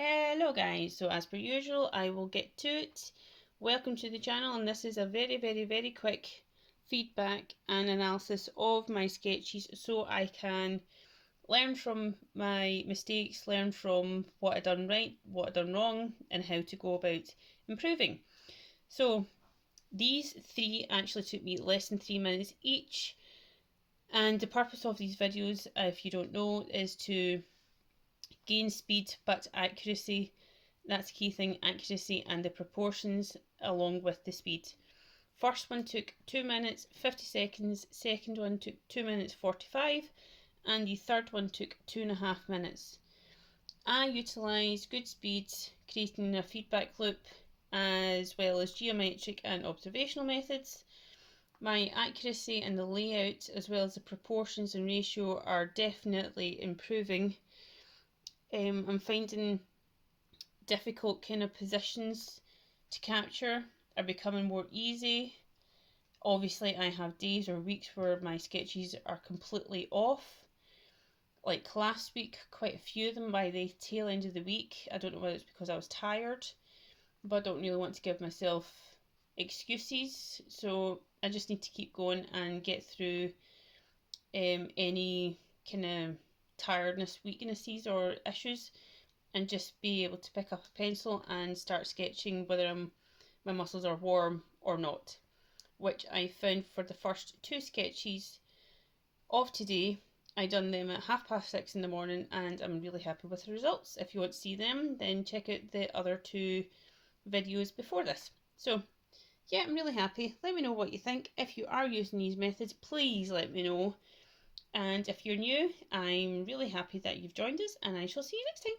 Hello guys, so as per usual I will get to it. Welcome to the channel, and this is a very quick feedback and analysis of my sketches so I can learn from my mistakes, learn from what I done right, what I done wrong, and how to go about improving. So these three actually took me less than 3 minutes each, and the purpose of these videos, if you don't know, is to gain speed but accuracy. That's the key thing, accuracy and the proportions along with the speed. First one took 2 minutes 50 seconds, second one took 2 minutes 45, and the third one took 2.5 minutes. I utilised good speed, creating a feedback loop, as well as geometric and observational methods. My accuracy and the layout, as well as the proportions and ratio, are definitely improving. I'm finding difficult kind of positions to capture are becoming more easy. Obviously I have days or weeks where my sketches are completely off. Like last week, quite a few of them by the tail end of the week. I don't know whether it's because I was tired, but I don't really want to give myself excuses, so I just need to keep going and get through any kind of tiredness, weaknesses or issues, and just be able to pick up a pencil and start sketching whether my muscles are warm or not, which I found for the first two sketches of today. I done them at 6:30 in the morning and I'm really happy with the results. If you want to see them, then check out the other two videos before this. So yeah, I'm really happy. Let me know what you think. If you are using these methods, please let me know. And if you're new, I'm really happy that you've joined us, and I shall see you next time.